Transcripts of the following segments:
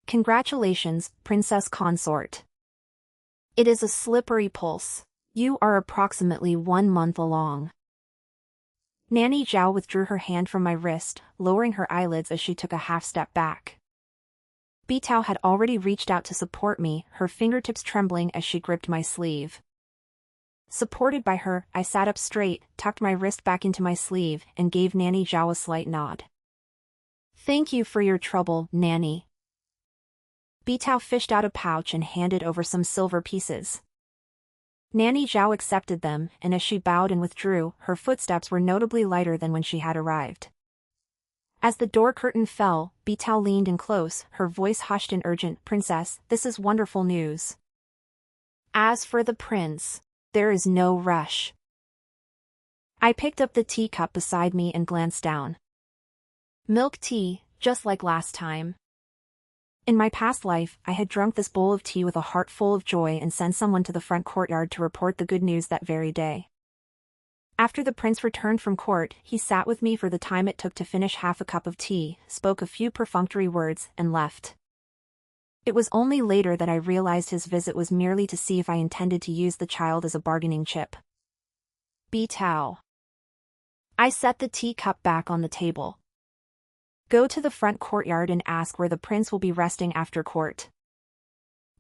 Congratulations, princess consort. It is a slippery pulse. You are approximately 1 month along. Nanny Zhao withdrew her hand from my wrist, lowering her eyelids as she took a half-step back. Bitao had already reached out to support me, her fingertips trembling as she gripped my sleeve. Supported by her, I sat up straight, tucked my wrist back into my sleeve, and gave Nanny Zhao a slight nod. Thank you for your trouble, Nanny. Bitao fished out a pouch and handed over some silver pieces. Nanny Zhao accepted them, and as she bowed and withdrew, her footsteps were notably lighter than when she had arrived. As the door curtain fell, Bitao leaned in close, her voice hushed and urgent. Princess, this is wonderful news. As for the prince, there is no rush. I picked up the teacup beside me and glanced down. Milk tea, just like last time. In my past life, I had drunk this bowl of tea with a heart full of joy and sent someone to the front courtyard to report the good news that very day. After the prince returned from court, he sat with me for the time it took to finish half a cup of tea, spoke a few perfunctory words, and left. It was only later that I realized his visit was merely to see if I intended to use the child as a bargaining chip. Bitao. I set the teacup back on the table. Go to the front courtyard and ask where the prince will be resting after court.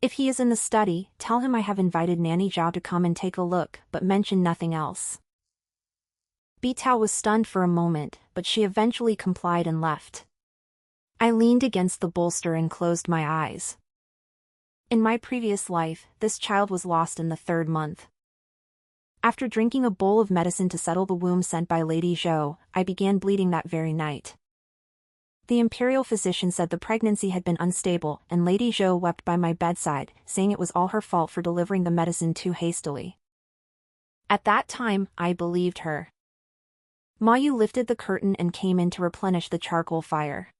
If he is in the study, tell him I have invited Nanny Zhao to come and take a look, but mention nothing else. Bitao was stunned for a moment, but she eventually complied and left. I leaned against the bolster and closed my eyes. In my previous life, this child was lost in the 3rd month. After drinking a bowl of medicine to settle the womb sent by Lady Zhao, I began bleeding that very night. The imperial physician said the pregnancy had been unstable, and Lady Zhao wept by my bedside, saying it was all her fault for delivering the medicine too hastily. At that time, I believed her. Mayu lifted the curtain and came in to replenish the charcoal fire.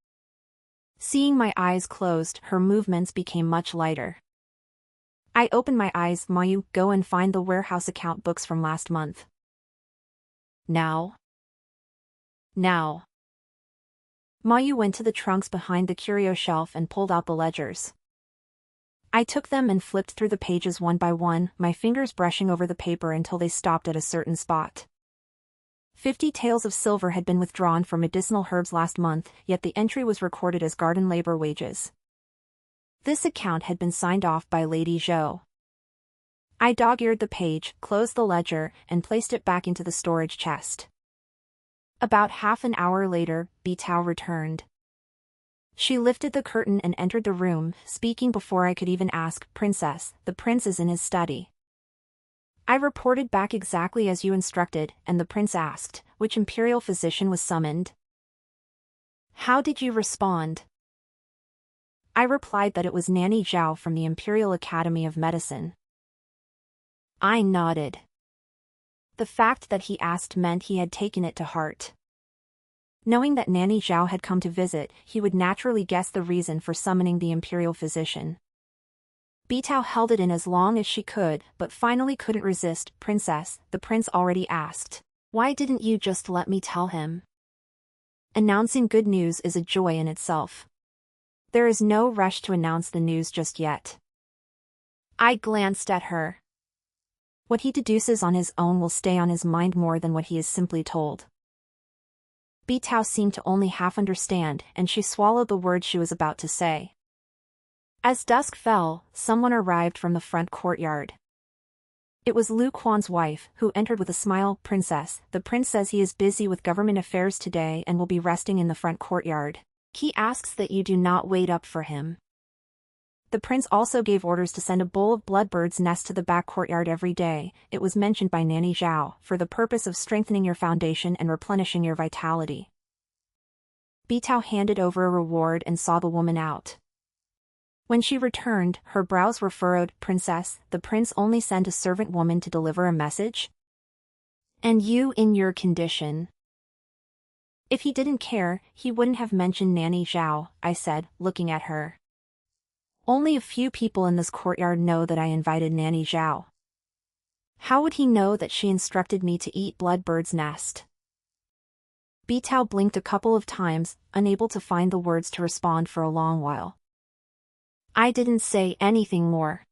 Seeing my eyes closed, her movements became much lighter. I opened my eyes. Mayu, go and find the warehouse account books from last month. Now. Mayu went to the trunks behind the curio shelf and pulled out the ledgers. I took them and flipped through the pages one by one, my fingers brushing over the paper until they stopped at a certain spot. 50 taels of silver had been withdrawn for medicinal herbs last month, yet the entry was recorded as garden labor wages. This account had been signed off by Lady Zhao. I dog-eared the page, closed the ledger, and placed it back into the storage chest. About half an hour later, Bitao returned. She lifted the curtain and entered the room, speaking before I could even ask. Princess, the prince is in his study. I reported back exactly as you instructed, and the prince asked, which imperial physician was summoned? How did you respond? I replied that it was Nanny Zhao from the Imperial Academy of Medicine. I nodded. The fact that he asked meant he had taken it to heart. Knowing that Nanny Zhao had come to visit, he would naturally guess the reason for summoning the imperial physician. Bitao held it in as long as she could, but finally couldn't resist. Princess, the prince already asked. Why didn't you just let me tell him? Announcing good news is a joy in itself. There is no rush to announce the news just yet. I glanced at her. What he deduces on his own will stay on his mind more than what he is simply told. Bitao seemed to only half understand, and she swallowed the words she was about to say. As dusk fell, someone arrived from the front courtyard. It was Lu Quan's wife, who entered with a smile. Princess, the prince says he is busy with government affairs today and will be resting in the front courtyard. He asks that you do not wait up for him. The prince also gave orders to send a bowl of bloodbird's nest to the back courtyard every day, it was mentioned by Nanny Zhao, for the purpose of strengthening your foundation and replenishing your vitality. Bitao handed over a reward and saw the woman out. When she returned, her brows were furrowed. Princess, the prince only sent a servant woman to deliver a message? And you in your condition? If he didn't care, he wouldn't have mentioned Nanny Zhao, I said, looking at her. Only a few people in this courtyard know that I invited Nanny Zhao. How would he know that she instructed me to eat bloodbird's nest? Bitao blinked a couple of times, unable to find the words to respond for a long while. I didn't say anything more.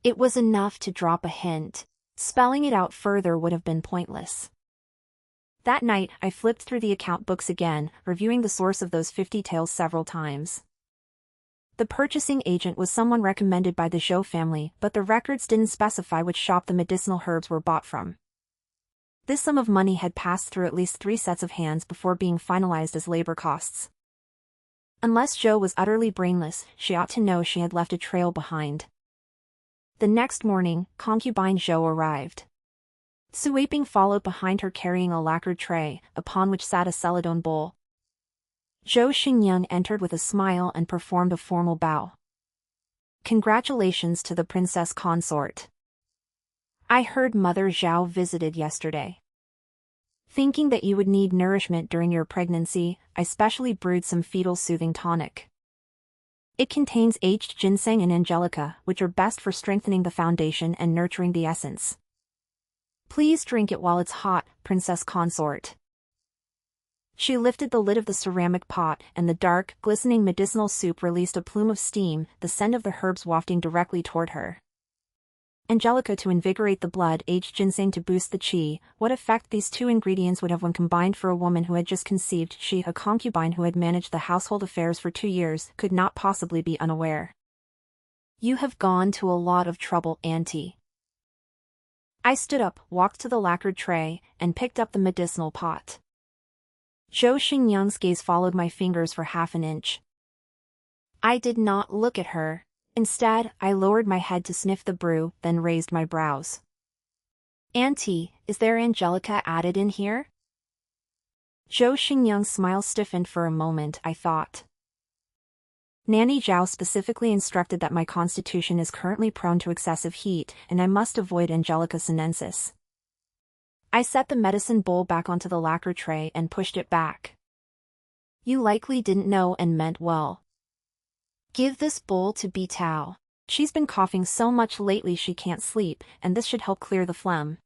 It was enough to drop a hint. Spelling it out further would have been pointless. That night, I flipped through the account books again, reviewing the source of those 50 tales several times. The purchasing agent was someone recommended by the Zhao family, but the records didn't specify which shop the medicinal herbs were bought from. This sum of money had passed through at least 3 sets of hands before being finalized as labor costs. Unless Zhao was utterly brainless, she ought to know she had left a trail behind. The next morning, concubine Zhao arrived. Sweeping followed behind her carrying a lacquered tray, upon which sat a celadon bowl. Zhao Xingyang entered with a smile and performed a formal bow. Congratulations to the princess consort. I heard Mother Zhao visited yesterday. Thinking that you would need nourishment during your pregnancy, I specially brewed some fetal soothing tonic. It contains aged ginseng and Angelica, which are best for strengthening the foundation and nurturing the essence. Please drink it while it's hot, princess consort. She lifted the lid of the ceramic pot, and the dark, glistening medicinal soup released a plume of steam, the scent of the herbs wafting directly toward her. Angelica to invigorate the blood, aged ginseng to boost the qi. What effect these 2 ingredients would have when combined for a woman who had just conceived, she, a concubine who had managed the household affairs for 2 years, could not possibly be unaware. You have gone to a lot of trouble, Auntie. I stood up, walked to the lacquered tray, and picked up the medicinal pot. Zhao Xingyang's gaze followed my fingers for half an inch. I did not look at her. Instead, I lowered my head to sniff the brew, then raised my brows. Auntie, is there Angelica added in here? Zhao Xingyang's smile stiffened for a moment, I thought. Nanny Zhao specifically instructed that my constitution is currently prone to excessive heat, and I must avoid Angelica sinensis. I set the medicine bowl back onto the lacquer tray and pushed it back. You likely didn't know and meant well. Give this bowl to Bitao. She's been coughing so much lately she can't sleep, and this should help clear the phlegm.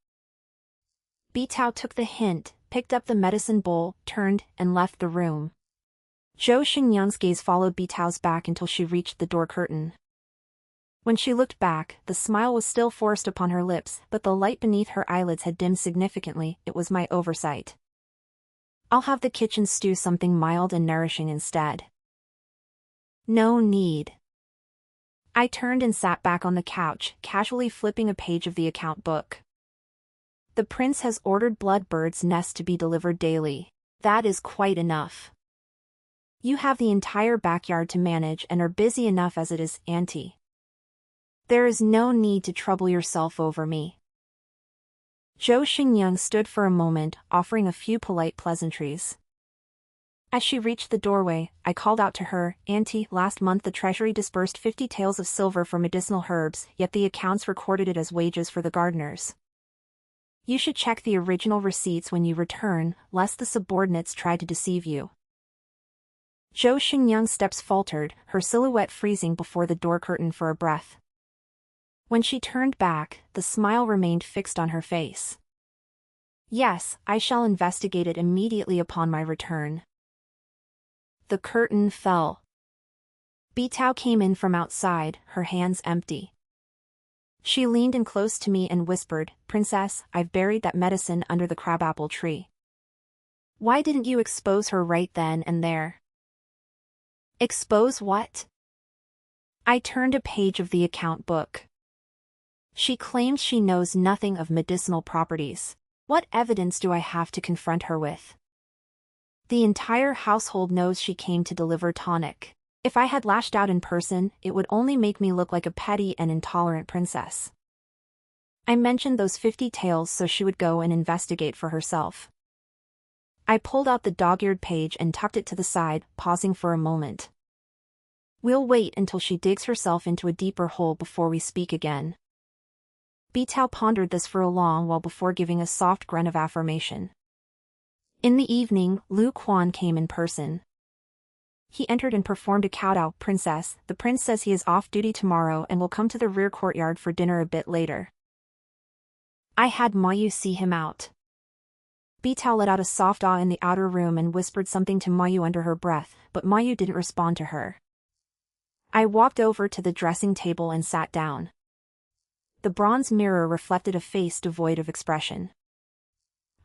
Bitao took the hint, picked up the medicine bowl, turned, and left the room. Zhao Xingyang's gaze followed Bitao's back until she reached the door curtain. When she looked back, the smile was still forced upon her lips, but the light beneath her eyelids had dimmed significantly. It was my oversight. I'll have the kitchen stew something mild and nourishing instead. No need. I turned and sat back on the couch, casually flipping a page of the account book. The prince has ordered bloodbird's nest to be delivered daily. That is quite enough. You have the entire backyard to manage and are busy enough as it is, Auntie. There is no need to trouble yourself over me. Zhao Xingyang stood for a moment, offering a few polite pleasantries. As she reached the doorway, I called out to her, Auntie, last month the treasury disbursed 50 taels of silver for medicinal herbs, yet the accounts recorded it as wages for the gardeners. You should check the original receipts when you return, lest the subordinates try to deceive you. Zhao Xingyang's steps faltered, her silhouette freezing before the door curtain for a breath. When she turned back, the smile remained fixed on her face. Yes, I shall investigate it immediately upon my return. The curtain fell. Bitao came in from outside, her hands empty. She leaned in close to me and whispered, Princess, I've buried that medicine under the crabapple tree. Why didn't you expose her right then and there? Expose what? I turned a page of the account book. She claims she knows nothing of medicinal properties. What evidence do I have to confront her with? The entire household knows she came to deliver tonic. If I had lashed out in person, it would only make me look like a petty and intolerant princess. I mentioned those 50 taels so she would go and investigate for herself. I pulled out the dog-eared page and tucked it to the side, pausing for a moment. We'll wait until she digs herself into a deeper hole before we speak again. Bitao pondered this for a long while before giving a soft grunt of affirmation. In the evening, Lu Quan came in person. He entered and performed a kowtow. Princess, the prince says he is off duty tomorrow and will come to the rear courtyard for dinner a bit later. I had Mayu see him out. Bitao let out a soft ah in the outer room and whispered something to Mayu under her breath, but Mayu didn't respond to her. I walked over to the dressing table and sat down. The bronze mirror reflected a face devoid of expression.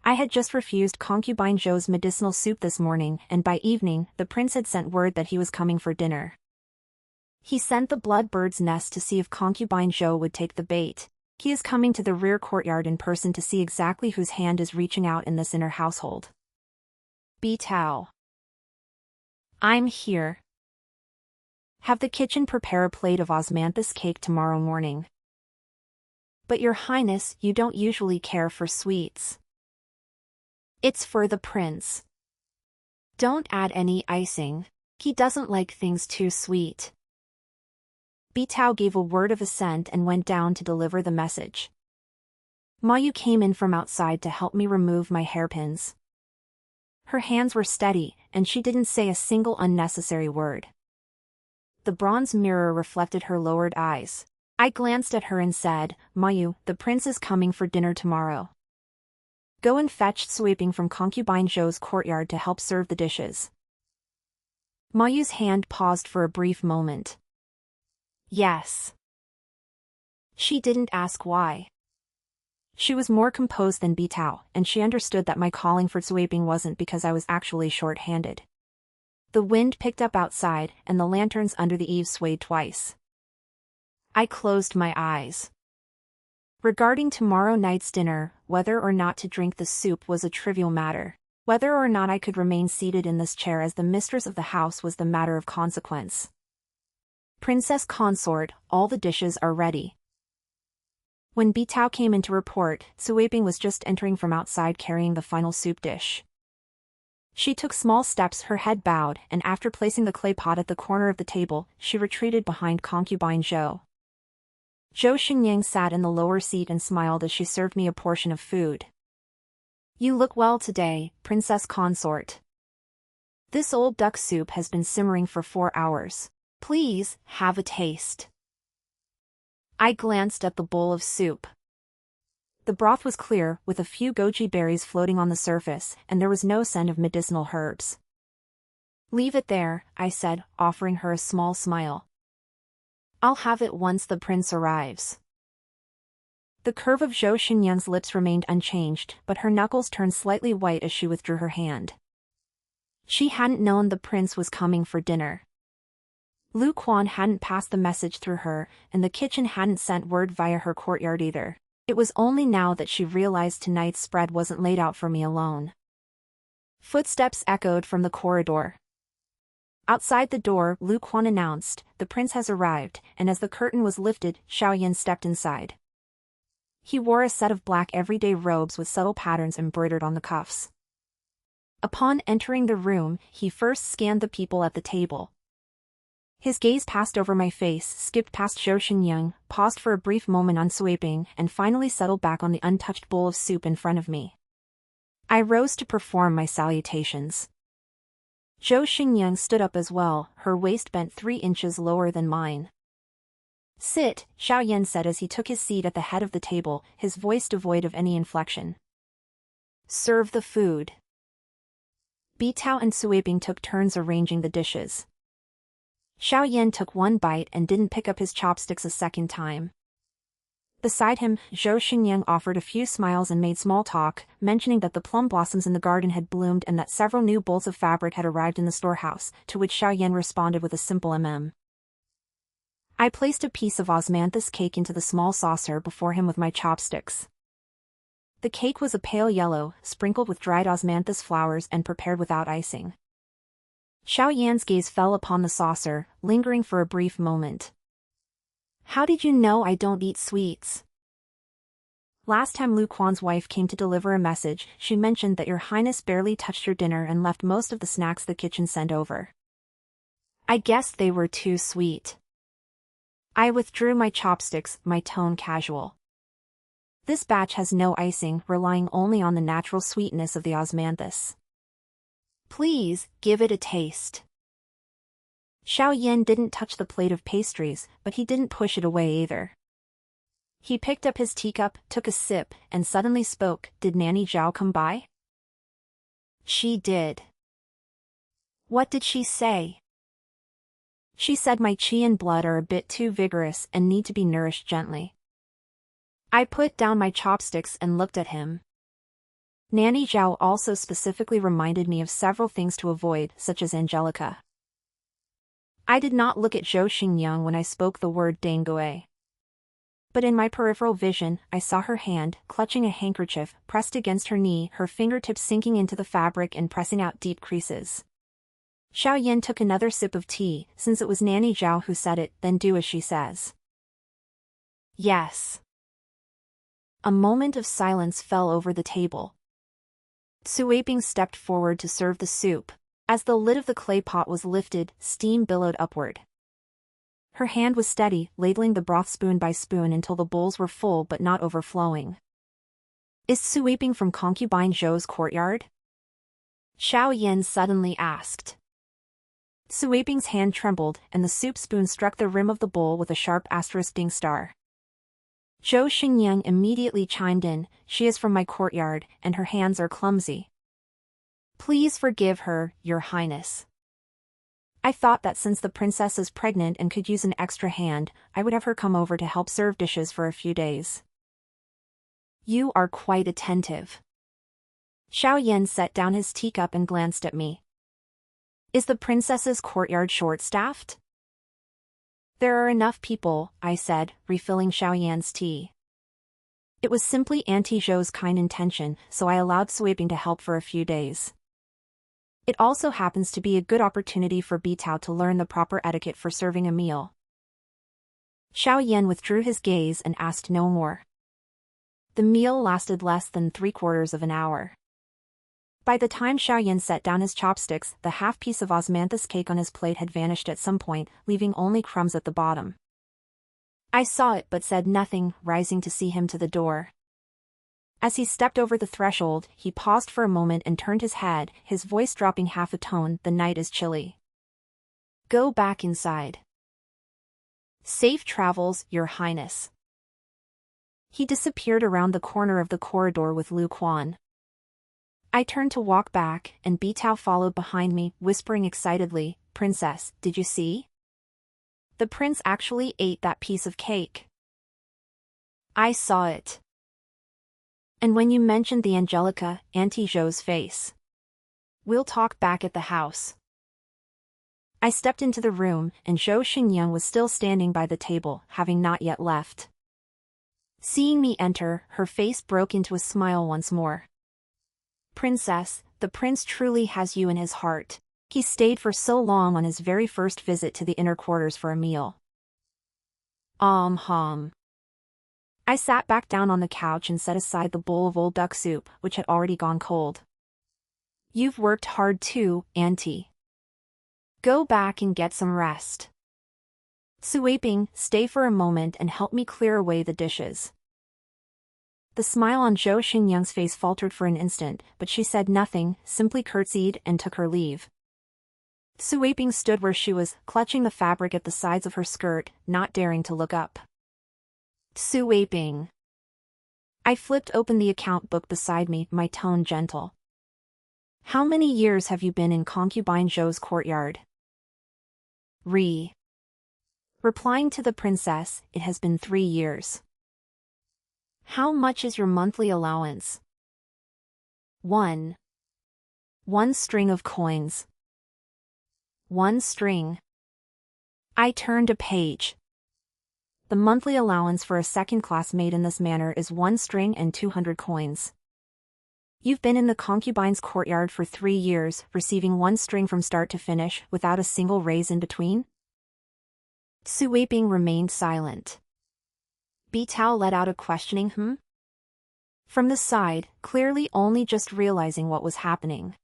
I had just refused concubine Zhao's medicinal soup this morning, and by evening, the prince had sent word that he was coming for dinner. He sent the blood-bird's nest to see if concubine Zhao would take the bait. He is coming to the rear courtyard in person to see exactly whose hand is reaching out in this inner household. Bitao. I'm here. Have the kitchen prepare a plate of osmanthus cake tomorrow morning. But your highness, you don't usually care for sweets. It's for the prince. Don't add any icing. He doesn't like things too sweet. Bitao gave a word of assent and went down to deliver the message. Mayu came in from outside to help me remove my hairpins. Her hands were steady, and she didn't say a single unnecessary word. The bronze mirror reflected her lowered eyes. I glanced at her and said, Mayu, the prince is coming for dinner tomorrow. Go and fetch sweeping from concubine Zhao's courtyard to help serve the dishes. Mayu's hand paused for a brief moment. Yes. She didn't ask why. She was more composed than Bitao, and she understood that my calling for sweeping wasn't because I was actually short-handed. The wind picked up outside, and the lanterns under the eaves swayed twice. I closed my eyes. Regarding tomorrow night's dinner, whether or not to drink the soup was a trivial matter. Whether or not I could remain seated in this chair as the mistress of the house was the matter of consequence. Princess consort, all the dishes are ready. When Bitao came in to report, Suiping was just entering from outside carrying the final soup dish. She took small steps, her head bowed, and after placing the clay pot at the corner of the table, she retreated behind concubine Zhao. Zhou Xinyang sat in the lower seat and smiled as she served me a portion of food. You look well today, princess consort. This old duck soup has been simmering for 4 hours. Please, have a taste. I glanced at the bowl of soup. The broth was clear, with a few goji berries floating on the surface, and there was no scent of medicinal herbs. Leave it there, I said, offering her a small smile. I'll have it once the prince arrives. The curve of Zhou Xinyang's lips remained unchanged, but her knuckles turned slightly white as she withdrew her hand. She hadn't known the prince was coming for dinner. Lu Quan hadn't passed the message through her, and the kitchen hadn't sent word via her courtyard either. It was only now that she realized tonight's spread wasn't laid out for me alone. Footsteps echoed from the corridor. Outside the door, Lu Quan announced, the prince has arrived, and as the curtain was lifted, Xiaoyan stepped inside. He wore a set of black everyday robes with subtle patterns embroidered on the cuffs. Upon entering the room, he first scanned the people at the table. His gaze passed over my face, skipped past Zhou Xinyang, paused for a brief moment on Suiping, and finally settled back on the untouched bowl of soup in front of me. I rose to perform my salutations. Zhou Xinyang stood up as well, her waist bent 3 inches lower than mine. Sit, Xiaoyan said as he took his seat at the head of the table, his voice devoid of any inflection. Serve the food. Bitao and Suiping took turns arranging the dishes. Xiaoyan took one bite and didn't pick up his chopsticks a second time. Beside him, Zhou Xinyang offered a few smiles and made small talk, mentioning that the plum blossoms in the garden had bloomed and that several new bolts of fabric had arrived in the storehouse, to which Xiaoyan responded with a simple I placed a piece of osmanthus cake into the small saucer before him with my chopsticks. The cake was a pale yellow, sprinkled with dried osmanthus flowers and prepared without icing. Xiaoyan's gaze fell upon the saucer, lingering for a brief moment. How did you know I don't eat sweets? Last time Lu Quan's wife came to deliver a message, she mentioned that your highness barely touched your dinner and left most of the snacks the kitchen sent over. I guessed they were too sweet. I withdrew my chopsticks, my tone casual. This batch has no icing, relying only on the natural sweetness of the osmanthus. Please, give it a taste. Xiaoyan didn't touch the plate of pastries, but he didn't push it away either. He picked up his teacup, took a sip, and suddenly spoke, Did Nanny Zhao come by? She did. What did she say? She said my qi and blood are a bit too vigorous and need to be nourished gently. I put down my chopsticks and looked at him. Nanny Zhao also specifically reminded me of several things to avoid, such as Angelica. I did not look at Zhou Xingyang when I spoke the word Dangue. But in my peripheral vision, I saw her hand, clutching a handkerchief, pressed against her knee, her fingertips sinking into the fabric and pressing out deep creases. Xiao Yan took another sip of tea, since it was Nanny Zhao who said it, then do as she says. Yes. A moment of silence fell over the table. Sui Bing stepped forward to serve the soup. As the lid of the clay pot was lifted, steam billowed upward. Her hand was steady, ladling the broth spoon by spoon until the bowls were full but not overflowing. Is Sui Bing from concubine Zhou's courtyard? Xiao Yan suddenly asked. Sui Bing's hand trembled, and the soup spoon struck the rim of the bowl with a sharp *** star. Zhou Xingyang immediately chimed in, she is from my courtyard, and her hands are clumsy. Please forgive her, Your Highness. I thought that since the princess is pregnant and could use an extra hand, I would have her come over to help serve dishes for a few days. You are quite attentive. Xiao Yan set down his teacup and glanced at me. Is the princess's courtyard short-staffed? There are enough people, I said, refilling Xiao Yan's tea. It was simply Auntie Zhou's kind intention, so I allowed Sui Bing to help for a few days. It also happens to be a good opportunity for Bitao to learn the proper etiquette for serving a meal. Xiao Yan withdrew his gaze and asked no more. The meal lasted less than 3/4 of an hour. By the time Xiao Yan set down his chopsticks, the half-piece of osmanthus cake on his plate had vanished at some point, leaving only crumbs at the bottom. I saw it but said nothing, rising to see him to the door. As he stepped over the threshold, he paused for a moment and turned his head, his voice dropping half a tone, the night is chilly. Go back inside. Safe travels, Your Highness. He disappeared around the corner of the corridor with Lu Quan. I turned to walk back, and Bitao followed behind me, whispering excitedly, Princess, did you see? The prince actually ate that piece of cake. I saw it. And when you mentioned the Angelica, Auntie Zhou's face. We'll talk back at the house. I stepped into the room, and Zhou Xingyang was still standing by the table, having not yet left. Seeing me enter, her face broke into a smile once more. Princess, the prince truly has you in his heart. He stayed for so long on his very first visit to the inner quarters for a meal. Hum. I sat back down on the couch and set aside the bowl of old duck soup, which had already gone cold. You've worked hard too, Auntie. Go back and get some rest. Sui Bing, stay for a moment and help me clear away the dishes. The smile on Zhou Xingyang's face faltered for an instant, but she said nothing, simply curtsied and took her leave. Sui Bing stood where she was, clutching the fabric at the sides of her skirt, not daring to look up. Sui Bing. I flipped open the account book beside me, my tone gentle. How many years have you been in concubine Zhou's courtyard? Replying to the princess, it has been 3 years. How much is your monthly allowance? 1 string of coins. 1 string. I turned a page. The monthly allowance for a second-class maid in this manner is 1 string and 200 coins. You've been in the concubine's courtyard for 3 years, receiving 1 string from start to finish, without a single raise in between? Sui Bing remained silent. Bitao let out a questioning from the side, clearly only just realizing what was happening.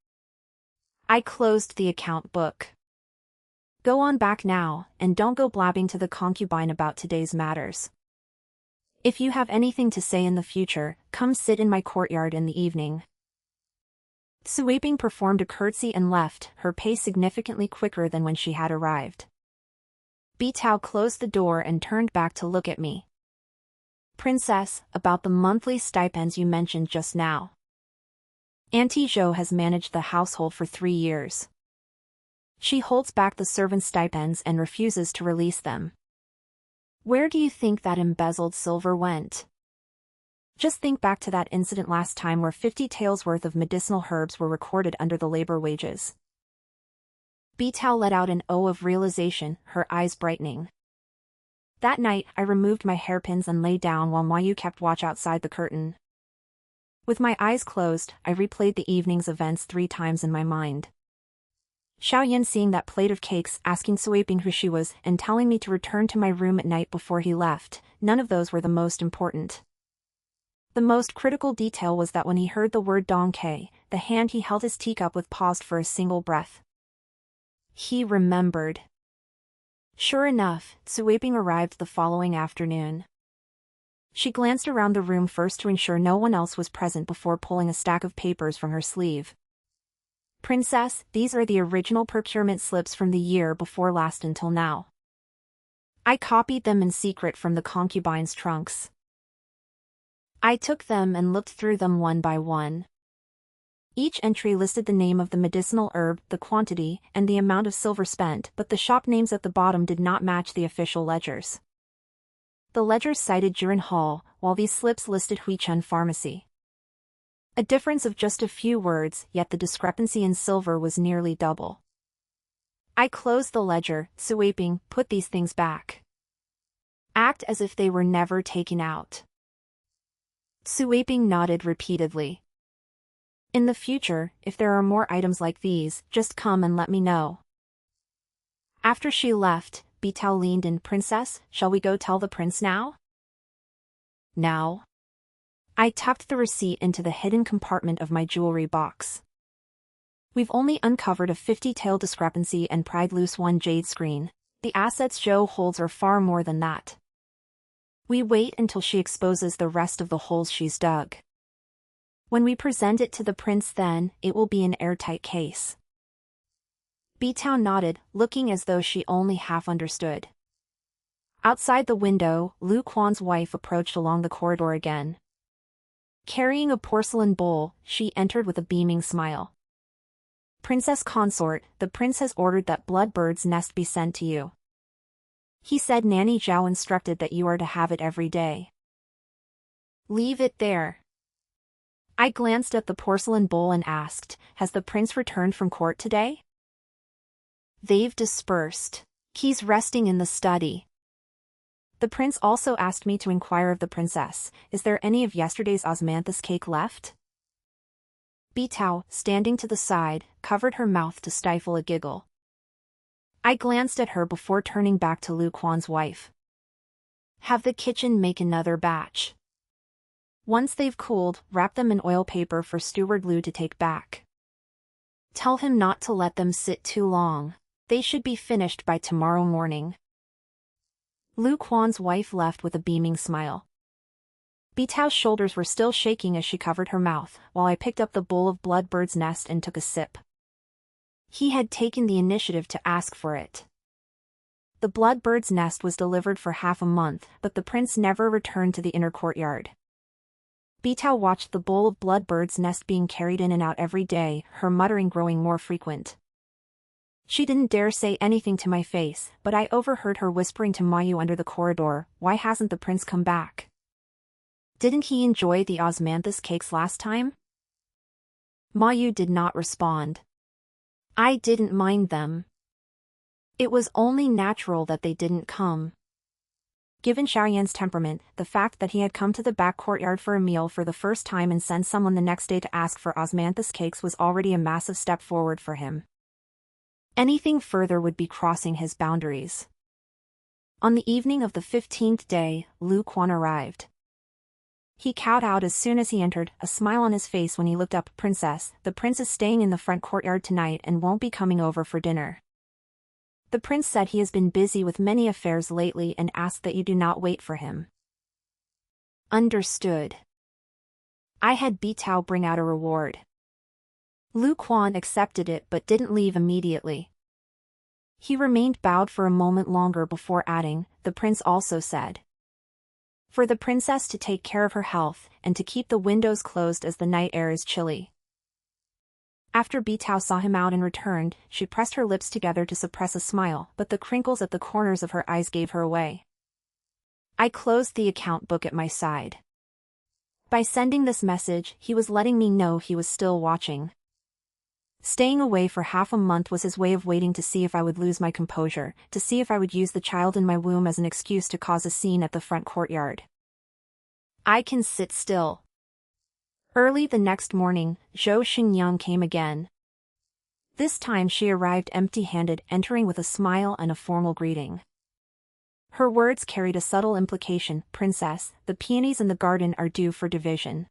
I closed the account book. Go on back now, and don't go blabbing to the concubine about today's matters. If you have anything to say in the future, come sit in my courtyard in the evening. Sui Bing performed a curtsy and left, her pace significantly quicker than when she had arrived. Bitao closed the door and turned back to look at me. Princess, about the monthly stipends you mentioned just now. Auntie Zhou has managed the household for 3 years. She holds back the servants' stipends and refuses to release them. Where do you think that embezzled silver went? Just think back to that incident last time where 50 taels worth of medicinal herbs were recorded under the labor wages. Bitao let out an "oh" of realization, her eyes brightening. That night, I removed my hairpins and lay down while Mayu kept watch outside the curtain. With my eyes closed, I replayed the evening's events 3 times in my mind. Xiaoyan seeing that plate of cakes, asking Suiping who she was, and telling me to return to my room at night before he left, none of those were the most important. The most critical detail was that when he heard the word Dongke, the hand he held his teacup with paused for a single breath. He remembered. Sure enough, Suiping arrived the following afternoon. She glanced around the room first to ensure no one else was present before pulling a stack of papers from her sleeve. Princess, these are the original procurement slips from the year before last until now. I copied them in secret from the concubine's trunks. I took them and looked through them one by one. Each entry listed the name of the medicinal herb, the quantity, and the amount of silver spent, but the shop names at the bottom did not match the official ledgers. The ledgers cited Jiren Hall, while these slips listed Huichen Pharmacy. A difference of just a few words, yet the discrepancy in silver was nearly double. I closed the ledger. Suiping, put these things back. Act as if they were never taken out. Suiping nodded repeatedly. In the future, if there are more items like these, just come and let me know. After she left, Bitao leaned in. Princess, shall we go tell the prince now? Now? I tucked the receipt into the hidden compartment of my jewelry box. We've only uncovered a 50-tael discrepancy and pried loose 1 jade screen. The assets Zhou holds are far more than that. We wait until she exposes the rest of the holes she's dug. When we present it to the prince, then, it will be an airtight case. Bitao nodded, looking as though she only half understood. Outside the window, Lu Quan's wife approached along the corridor again. Carrying a porcelain bowl, she entered with a beaming smile. Princess consort, the prince has ordered that bloodbird's nest be sent to you. He said Nanny Zhao instructed that you are to have it every day. Leave it there. I glanced at the porcelain bowl and asked, has the prince returned from court today? They've dispersed. He's resting in the study. The prince also asked me to inquire of the princess, is there any of yesterday's osmanthus cake left? Bitao, standing to the side, covered her mouth to stifle a giggle. I glanced at her before turning back to Lu Quan's wife. Have the kitchen make another batch. Once they've cooled, wrap them in oil paper for Steward Lu to take back. Tell him not to let them sit too long. They should be finished by tomorrow morning. Lu Quan's wife left with a beaming smile. Bitao's shoulders were still shaking as she covered her mouth, while I picked up the bowl of bloodbird's nest and took a sip. He had taken the initiative to ask for it. The bloodbird's nest was delivered for half a month, but the prince never returned to the inner courtyard. Bitao watched the bowl of bloodbird's nest being carried in and out every day, her muttering growing more frequent. She didn't dare say anything to my face, but I overheard her whispering to Mayu under the corridor, why hasn't the prince come back? Didn't he enjoy the osmanthus cakes last time? Mayu did not respond. I didn't mind them. It was only natural that they didn't come. Given Xiaoyan's temperament, the fact that he had come to the back courtyard for a meal for the first time and sent someone the next day to ask for osmanthus cakes was already a massive step forward for him. Anything further would be crossing his boundaries. On the evening of the 15th day, Lu Quan arrived. He kowtowed as soon as he entered, a smile on his face when he looked up. Princess, the prince is staying in the front courtyard tonight and won't be coming over for dinner. The prince said he has been busy with many affairs lately and asked that you do not wait for him. Understood. I had Bitao bring out a reward. Lu Quan accepted it but didn't leave immediately. He remained bowed for a moment longer before adding, the prince also said. For the princess to take care of her health, and to keep the windows closed as the night air is chilly. After Bitao saw him out and returned, she pressed her lips together to suppress a smile, but the crinkles at the corners of her eyes gave her away. I closed the account book at my side. By sending this message, he was letting me know he was still watching. Staying away for half a month was his way of waiting to see if I would lose my composure, to see if I would use the child in my womb as an excuse to cause a scene at the front courtyard. I can sit still. Early the next morning, Zhou Xingyang came again. This time she arrived empty-handed, entering with a smile and a formal greeting. Her words carried a subtle implication. "Princess, the peonies in the garden are due for division.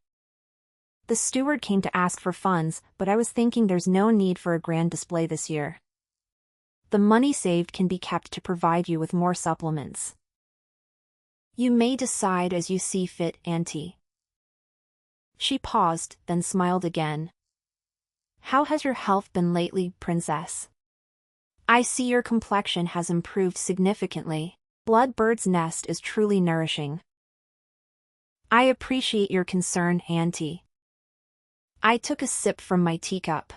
The steward came to ask for funds, but I was thinking there's no need for a grand display this year. The money saved can be kept to provide you with more supplements. You may decide as you see fit, Auntie." She paused, then smiled again. "How has your health been lately, Princess? I see your complexion has improved significantly. Bloodbird's nest is truly nourishing." "I appreciate your concern, Auntie." I took a sip from my teacup.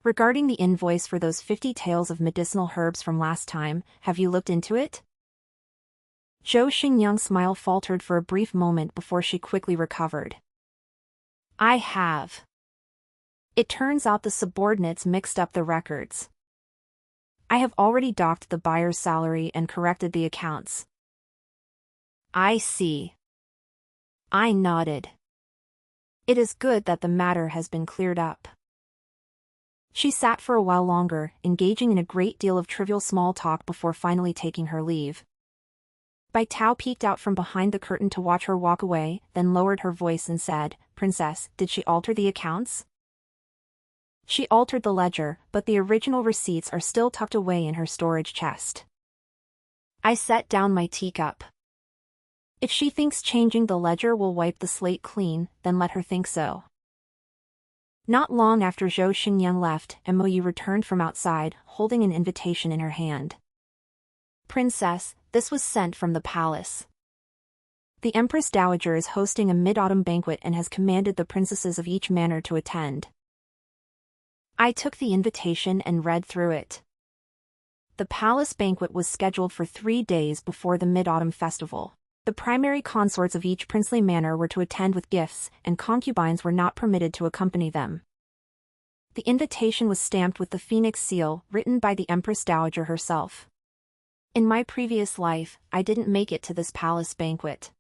"Regarding the invoice for those 50 tales of medicinal herbs from last time, have you looked into it?" Zhou Xingyang's smile faltered for a brief moment before she quickly recovered. "I have. It turns out the subordinates mixed up the records. I have already docked the buyer's salary and corrected the accounts." "I see." I nodded. "It is good that the matter has been cleared up." She sat for a while longer, engaging in a great deal of trivial small talk before finally taking her leave. Bitao peeked out from behind the curtain to watch her walk away, then lowered her voice and said, "Princess, did she alter the accounts?" "She altered the ledger, but the original receipts are still tucked away in her storage chest." I set down my teacup. If she thinks changing the ledger will wipe the slate clean, then let her think so. Not long after Zhou Xingyang left, Mou returned from outside, holding an invitation in her hand. "Princess, this was sent from the palace. The Empress Dowager is hosting a mid-autumn banquet and has commanded the princesses of each manor to attend." I took the invitation and read through it. The palace banquet was scheduled for 3 days before the mid-autumn festival. The primary consorts of each princely manor were to attend with gifts, and concubines were not permitted to accompany them. The invitation was stamped with the phoenix seal, written by the Empress Dowager herself. In my previous life, I didn't make it to this palace banquet.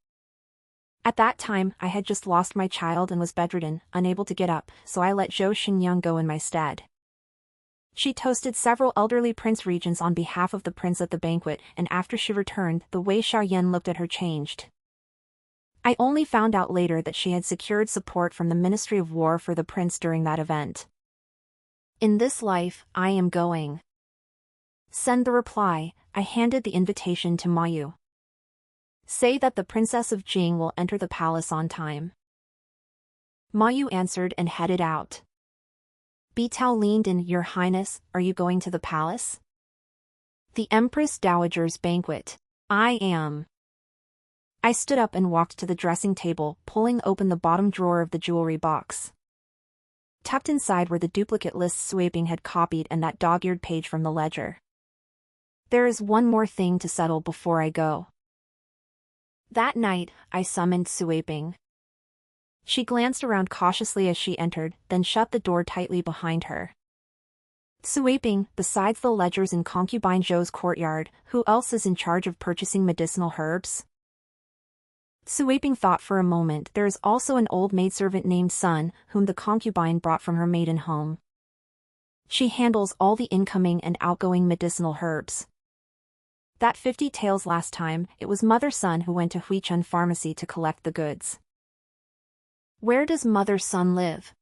At that time, I had just lost my child and was bedridden, unable to get up, so I let Zhou Xingyang go in my stead. She toasted several elderly prince regents on behalf of the prince at the banquet, and after she returned, the way Xiaoyan looked at her changed. I only found out later that she had secured support from the Ministry of War for the prince during that event. "In this life, I am going." Send the reply. I handed the invitation to Mayu. "Say that the Princess of Jing will enter the palace on time." Mayu answered and headed out. Bitao leaned in. "Your Highness, are you going to the palace?" "The Empress Dowager's banquet." "I am." I stood up and walked to the dressing table, pulling open the bottom drawer of the jewelry box. Tucked inside were the duplicate lists Suaping had copied and that dog-eared page from the ledger. "There is one more thing to settle before I go." That night, I summoned Suaping. She glanced around cautiously as she entered, then shut the door tightly behind her. "Suaping, besides the ledgers in concubine Zhou's courtyard, who else is in charge of purchasing medicinal herbs?" Suaping thought for a moment. "There is also an old maidservant named Sun, whom the concubine brought from her maiden home. She handles all the incoming and outgoing medicinal herbs. That 50 taels last time, it was Mother Sun who went to Huichun Pharmacy to collect the goods." "Where does Mother Sun live?"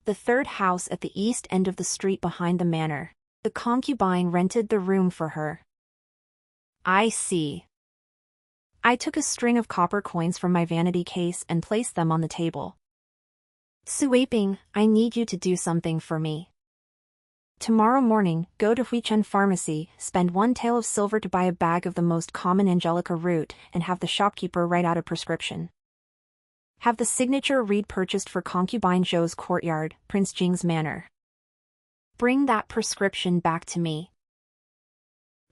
"The third house at the east end of the street behind the manor. The concubine rented the room for her." "I see." I took a string of copper coins from my vanity case and placed them on the table. "Suaping, I need you to do something for me. Tomorrow morning, go to Huichun Pharmacy, spend 1 tael of silver to buy a bag of the most common Angelica root, and have the shopkeeper write out a prescription. Have the signature read purchased for concubine Zhou's courtyard, Prince Jing's manor. Bring that prescription back to me.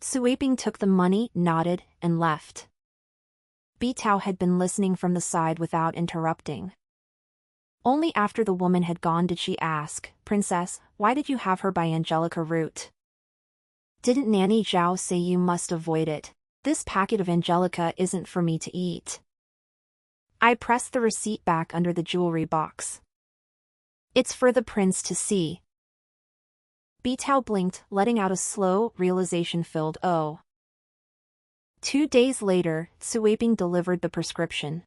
Sui Bing took the money, nodded, and left. Bitao had been listening from the side without interrupting. Only after the woman had gone did she ask, "Princess, why did you have her by Angelica root? Didn't Nanny Zhao say you must avoid it? This packet of Angelica isn't for me to eat." I pressed the receipt back under the jewelry box. "It's for the prince to see." Bitao blinked, letting out a slow, realization-filled "oh." 2 days later, Sui Bing delivered the prescription.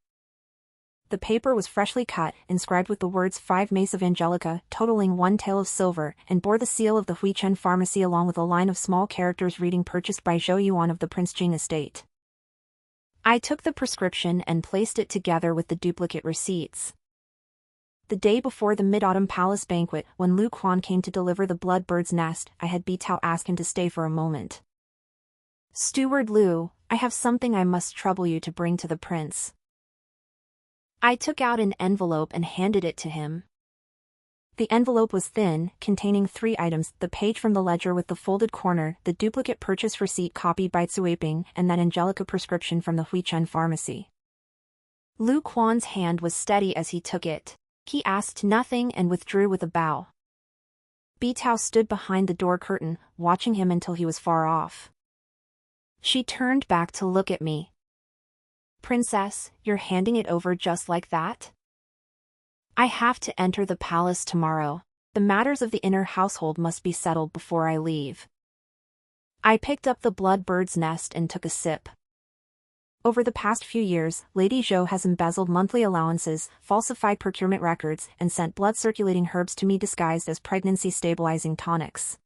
The paper was freshly cut, inscribed with the words 5 Mace of Angelica, totaling 1 tael of silver, and bore the seal of the Huichen Pharmacy along with a line of small characters reading purchased by Zhou Yuan of the Prince Jing estate. I took the prescription and placed it together with the duplicate receipts. The day before the Mid-Autumn Palace banquet, when Lu Quan came to deliver the blood-bird's nest, I had Bitao ask him to stay for a moment. "Steward Lu, I have something I must trouble you to bring to the prince." I took out an envelope and handed it to him. The envelope was thin, containing 3 items: the page from the ledger with the folded corner, the duplicate purchase receipt copied by Sui Bing, and that Angelica prescription from the Huichen Pharmacy. Lu Quan's hand was steady as he took it. He asked nothing and withdrew with a bow. Bitao stood behind the door curtain, watching him until he was far off. She turned back to look at me. "Princess, you're handing it over just like that?" "I have to enter the palace tomorrow. The matters of the inner household must be settled before I leave." I picked up the blood bird's nest and took a sip. Over the past few years, Lady Zhou has embezzled monthly allowances, falsified procurement records, and sent blood-circulating herbs to me disguised as pregnancy-stabilizing tonics.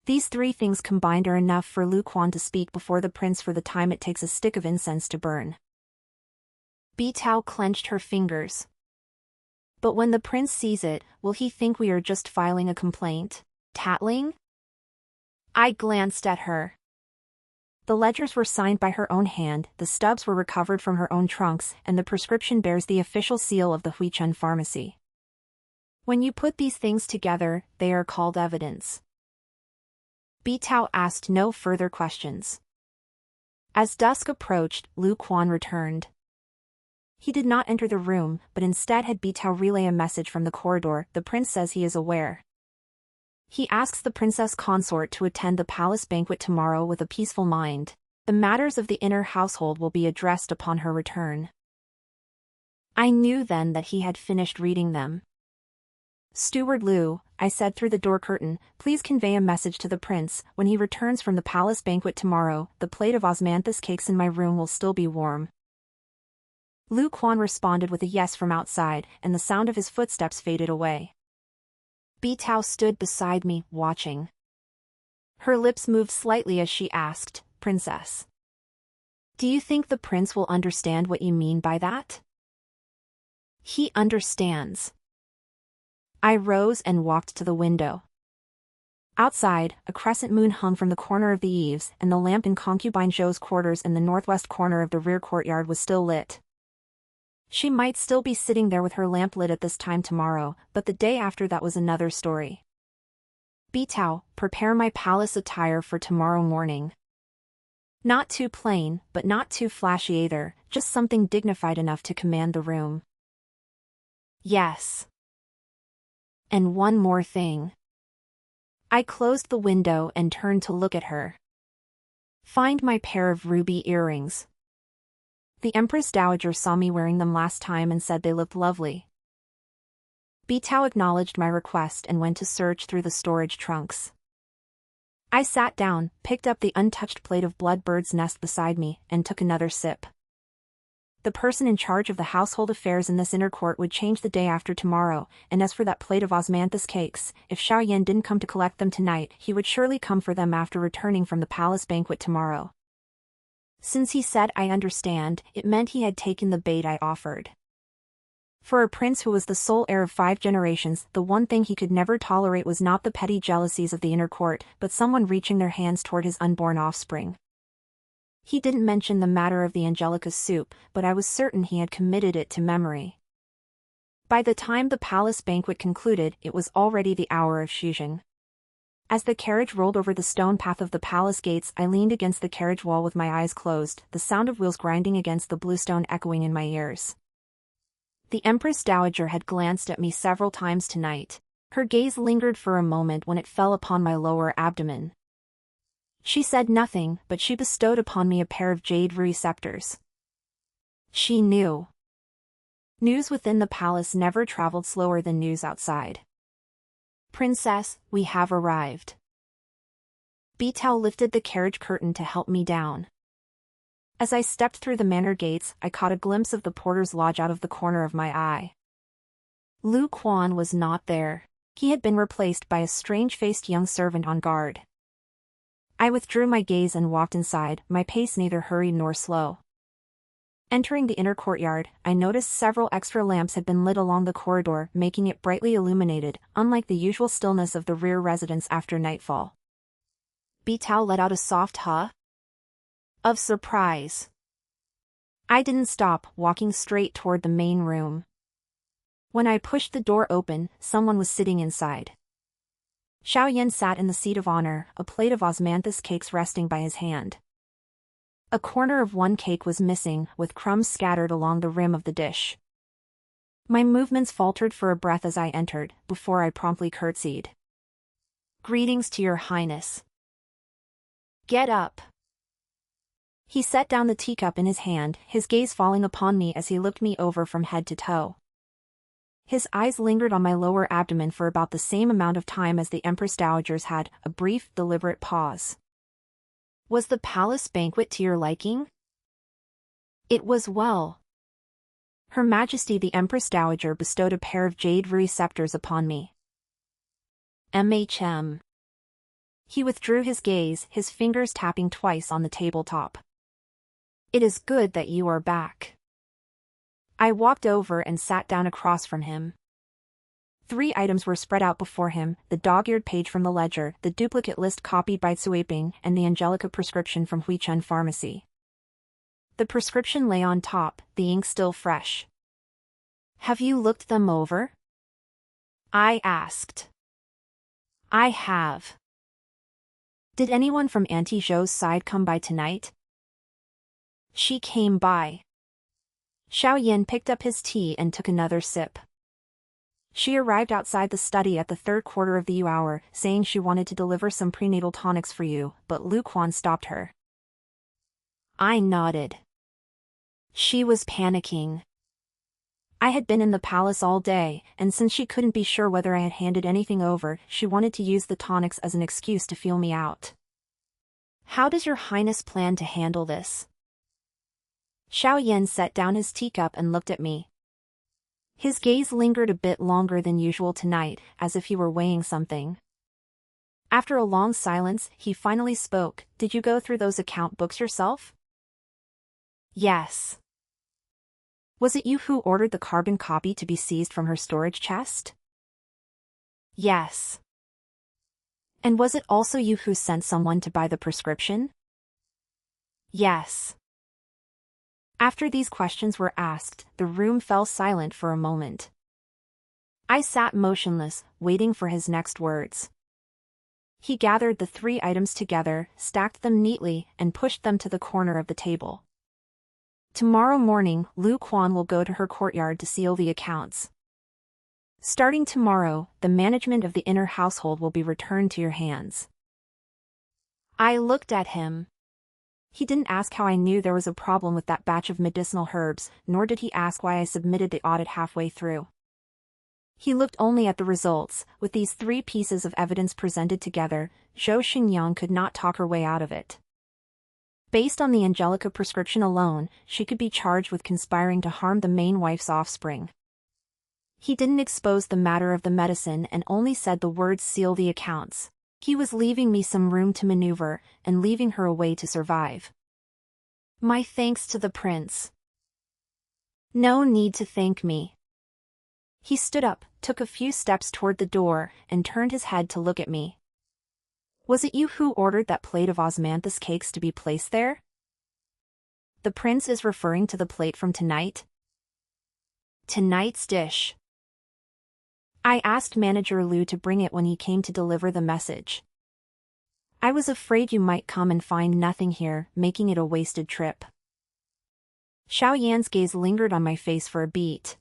These 3 things combined are enough for Lu Quan to speak before the prince for the time it takes a stick of incense to burn. Bitao clenched her fingers. "But when the prince sees it, will he think we are just filing a complaint? Tattling?" I glanced at her. The ledgers were signed by her own hand, the stubs were recovered from her own trunks, and the prescription bears the official seal of the Huichen Pharmacy. When you put these things together, they are called evidence. Bitao asked no further questions. As dusk approached, Lu Quan returned. He did not enter the room, but instead had Bitao relay a message from the corridor. "The prince says he is aware. He asks the princess consort to attend the palace banquet tomorrow with a peaceful mind. The matters of the inner household will be addressed upon her return." I knew then that he had finished reading them. "Steward Lu," I said through the door curtain, "please convey a message to the prince. When he returns from the palace banquet tomorrow, the plate of osmanthus cakes in my room will still be warm." Lu Quan responded with a yes from outside, and the sound of his footsteps faded away. Bitao stood beside me, watching. Her lips moved slightly as she asked, "Princess, do you think the prince will understand what you mean by that?" "He understands." I rose and walked to the window. Outside, a crescent moon hung from the corner of the eaves, and the lamp in concubine Zhou's quarters in the northwest corner of the rear courtyard was still lit. She might still be sitting there with her lamp lit at this time tomorrow, but the day after that was another story. "Bitao, prepare my palace attire for tomorrow morning. Not too plain, but not too flashy either, just something dignified enough to command the room." "Yes. And one more thing." I closed the window and turned to look at her. "Find my pair of ruby earrings. The Empress Dowager saw me wearing them last time and said they looked lovely." Bitao acknowledged my request and went to search through the storage trunks. I sat down, picked up the untouched plate of blood bird's nest beside me, and took another sip. The person in charge of the household affairs in this inner court would change the day after tomorrow, and as for that plate of osmanthus cakes, if Xiaoyan didn't come to collect them tonight, he would surely come for them after returning from the palace banquet tomorrow. Since he said "I understand," it meant he had taken the bait I offered. For a prince who was the sole heir of 5 generations, the one thing he could never tolerate was not the petty jealousies of the inner court, but someone reaching their hands toward his unborn offspring. He didn't mention the matter of the Angelica soup, but I was certain he had committed it to memory. By the time the palace banquet concluded, it was already the hour of shujing. As the carriage rolled over the stone path of the palace gates, I leaned against the carriage wall with my eyes closed, the sound of wheels grinding against the bluestone echoing in my ears. The Empress Dowager had glanced at me several times tonight. Her gaze lingered for a moment when it fell upon my lower abdomen. She said nothing, but she bestowed upon me a pair of jade receptors. She knew. News within the palace never traveled slower than news outside. Princess, we have arrived. Bitao lifted the carriage curtain to help me down. As I stepped through the manor gates, I caught a glimpse of the porter's lodge out of the corner of my eye. Lu Quan was not there. He had been replaced by a strange-faced young servant on guard. I withdrew my gaze and walked inside, my pace neither hurried nor slow. Entering the inner courtyard, I noticed several extra lamps had been lit along the corridor, making it brightly illuminated, unlike the usual stillness of the rear residence after nightfall. Bitao let out a soft huh of surprise. I didn't stop, walking straight toward the main room. When I pushed the door open, someone was sitting inside. Xiaoyan sat in the seat of honor, a plate of osmanthus cakes resting by his hand. A corner of one cake was missing, with crumbs scattered along the rim of the dish. My movements faltered for a breath as I entered, before I promptly curtsied. Greetings to your highness. Get up. He set down the teacup in his hand, his gaze falling upon me as he looked me over from head to toe. His eyes lingered on my lower abdomen for about the same amount of time as the Empress Dowager's had, a brief, deliberate pause. Was the palace banquet to your liking? It was well. Her Majesty the Empress Dowager bestowed a pair of jade receptors upon me. MHM. He withdrew his gaze, his fingers tapping twice on the tabletop. It is good that you are back. I walked over and sat down across from him. 3 items were spread out before him, the dog-eared page from the ledger, the duplicate list copied by Suiping, and the Angelica prescription from Huichun Pharmacy. The prescription lay on top, the ink still fresh. Have you looked them over? I asked. I have. Did anyone from Auntie Zhou's side come by tonight? She came by. Xiaoyan picked up his tea and took another sip. She arrived outside the study at the 3rd quarter of the hour, saying she wanted to deliver some prenatal tonics for you, but Lu Quan stopped her. I nodded. She was panicking. I had been in the palace all day, and since she couldn't be sure whether I had handed anything over, she wanted to use the tonics as an excuse to feel me out. How does your highness plan to handle this? Xiaoyan set down his teacup and looked at me. His gaze lingered a bit longer than usual tonight, as if he were weighing something. After a long silence, he finally spoke. Did you go through those account books yourself? Yes. Was it you who ordered the carbon copy to be seized from her storage chest? Yes. And was it also you who sent someone to buy the prescription? Yes. After these questions were asked, the room fell silent for a moment. I sat motionless, waiting for his next words. He gathered the 3 items together, stacked them neatly, and pushed them to the corner of the table. Tomorrow morning, Lu Quan will go to her courtyard to seal the accounts. Starting tomorrow, the management of the inner household will be returned to your hands. I looked at him. He didn't ask how I knew there was a problem with that batch of medicinal herbs, nor did he ask why I submitted the audit halfway through. He looked only at the results. With these 3 pieces of evidence presented together, Zhou Xingyang could not talk her way out of it. Based on the Angelica prescription alone, she could be charged with conspiring to harm the main wife's offspring. He didn't expose the matter of the medicine and only said the words seal the accounts. He was leaving me some room to maneuver, and leaving her a way to survive. My thanks to the prince. No need to thank me. He stood up, took a few steps toward the door, and turned his head to look at me. Was it you who ordered that plate of osmanthus cakes to be placed there? The prince is referring to the plate from tonight? Tonight's dish. I asked manager Lu to bring it when he came to deliver the message. I was afraid you might come and find nothing here, making it a wasted trip. Xiao Yan's gaze lingered on my face for a beat.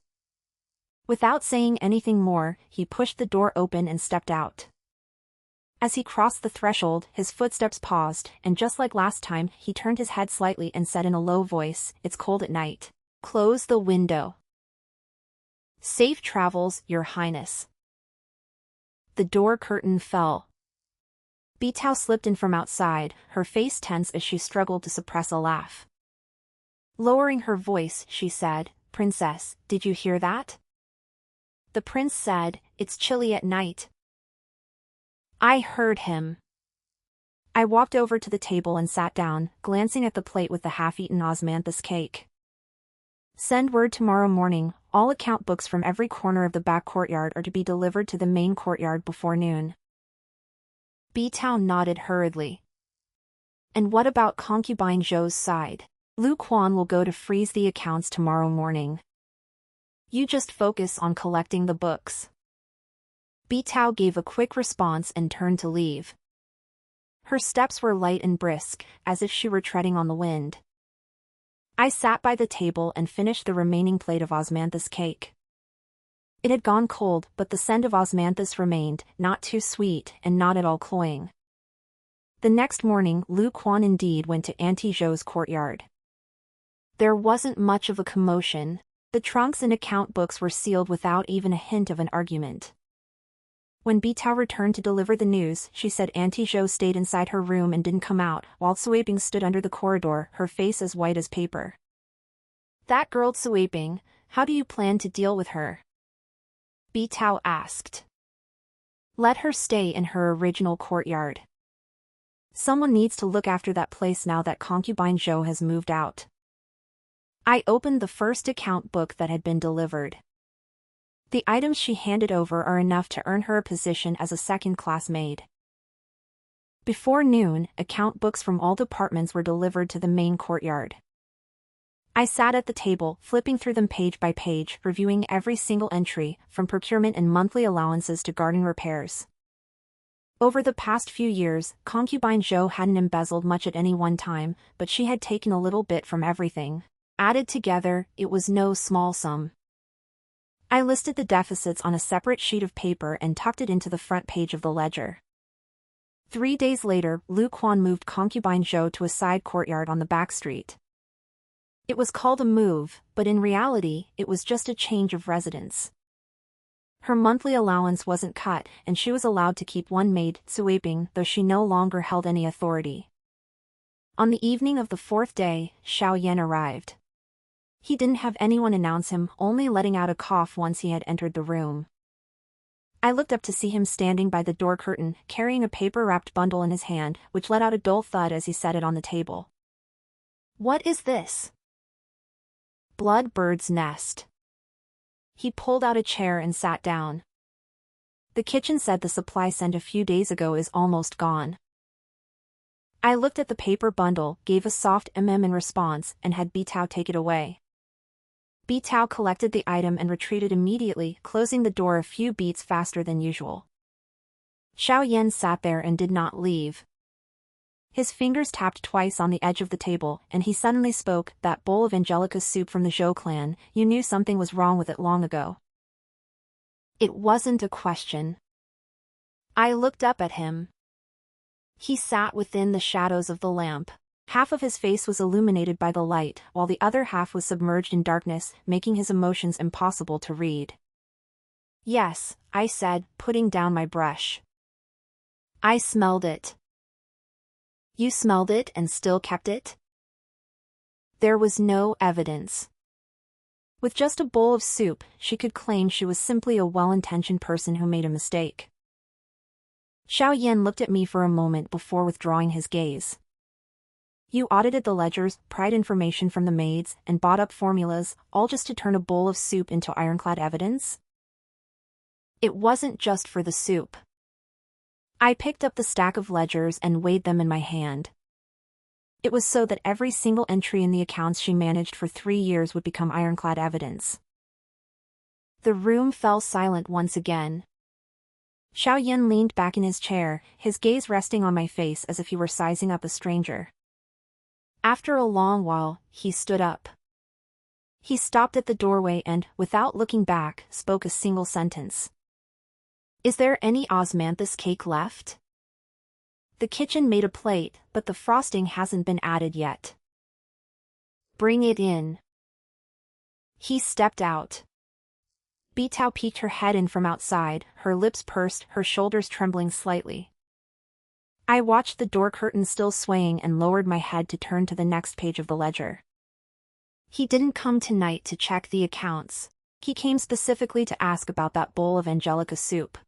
Without saying anything more, he pushed the door open and stepped out. As he crossed the threshold, his footsteps paused, and just like last time, he turned his head slightly and said in a low voice, "It's cold at night. Close the window." "Safe travels, Your Highness." The door curtain fell. Bitao slipped in from outside, her face tense as she struggled to suppress a laugh. Lowering her voice, she said, "Princess, did you hear that?" The prince said, "It's chilly at night." I heard him. I walked over to the table and sat down, glancing at the plate with the half-eaten osmanthus cake. "Send word tomorrow morning, all account books from every corner of the back courtyard are to be delivered to the main courtyard before noon." Bitao nodded hurriedly. "And what about concubine Zhou's side? Lu Quan will go to freeze the accounts tomorrow morning. You just focus on collecting the books." Bitao gave a quick response and turned to leave. Her steps were light and brisk, as if she were treading on the wind. I sat by the table and finished the remaining plate of osmanthus cake. It had gone cold, but the scent of osmanthus remained, not too sweet and not at all cloying. The next morning, Lu Quan indeed went to Auntie Zhou's courtyard. There wasn't much of a commotion. The trunks and account books were sealed without even a hint of an argument. When Bitao returned to deliver the news, she said Auntie Zhou stayed inside her room and didn't come out, while Suiping stood under the corridor, her face as white as paper. "That girl Suiping, how do you plan to deal with her?" Bitao asked. "Let her stay in her original courtyard. Someone needs to look after that place now that concubine Zhou has moved out." I opened the first account book that had been delivered. The items she handed over are enough to earn her a position as a second-class maid. Before noon, account books from all departments were delivered to the main courtyard. I sat at the table, flipping through them page by page, reviewing every single entry, from procurement and monthly allowances to garden repairs. Over the past few years, concubine Zhou hadn't embezzled much at any one time, but she had taken a little bit from everything. Added together, it was no small sum. I listed the deficits on a separate sheet of paper and tucked it into the front page of the ledger. 3 days later, Lu Quan moved concubine Zhou to a side courtyard on the back street. It was called a move, but in reality, it was just a change of residence. Her monthly allowance wasn't cut, and she was allowed to keep one maid, Suiping, though she no longer held any authority. On the evening of the 4th day, Xiao Yan arrived. He didn't have anyone announce him, only letting out a cough once he had entered the room. I looked up to see him standing by the door curtain, carrying a paper-wrapped bundle in his hand, which let out a dull thud as he set it on the table. "What is this?" "Bloodbird's nest." He pulled out a chair and sat down. "The kitchen said the supply sent a few days ago is almost gone." I looked at the paper bundle, gave a soft in response, and had Bitao take it away. Bitao collected the item and retreated immediately, closing the door a few beats faster than usual. Xiao Yan sat there and did not leave. His fingers tapped twice on the edge of the table, and he suddenly spoke, "That bowl of Angelica's soup from the Zhou clan, you knew something was wrong with it long ago." It wasn't a question. I looked up at him. He sat within the shadows of the lamp. Half of his face was illuminated by the light, while the other half was submerged in darkness, making his emotions impossible to read. "Yes," I said, putting down my brush. "I smelled it." "You smelled it and still kept it?" There was no evidence. With just a bowl of soup, she could claim she was simply a well-intentioned person who made a mistake. Xiao Yan looked at me for a moment before withdrawing his gaze. "You audited the ledgers, pried information from the maids, and bought up formulas, all just to turn a bowl of soup into ironclad evidence?" It wasn't just for the soup. I picked up the stack of ledgers and weighed them in my hand. It was so that every single entry in the accounts she managed for 3 years would become ironclad evidence. The room fell silent once again. Xiaoyan leaned back in his chair, his gaze resting on my face as if he were sizing up a stranger. After a long while, he stood up. He stopped at the doorway and, without looking back, spoke a single sentence. "Is there any osmanthus cake left? The kitchen made a plate, but the frosting hasn't been added yet. Bring it in." He stepped out. Bitao peeked her head in from outside, her lips pursed, her shoulders trembling slightly. I watched the door curtain still swaying and lowered my head to turn to the next page of the ledger. He didn't come tonight to check the accounts. He came specifically to ask about that bowl of Angelica soup.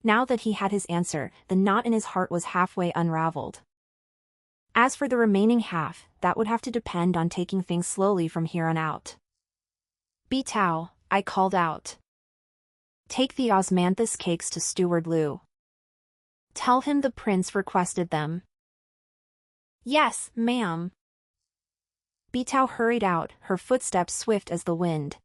Now that he had his answer, the knot in his heart was halfway unraveled. As for the remaining half, that would have to depend on taking things slowly from here on out. "Bitao," I called out. "Take the osmanthus cakes to Steward Liu. Tell him the prince requested them." "Yes, ma'am." Bitao hurried out, her footsteps swift as the wind.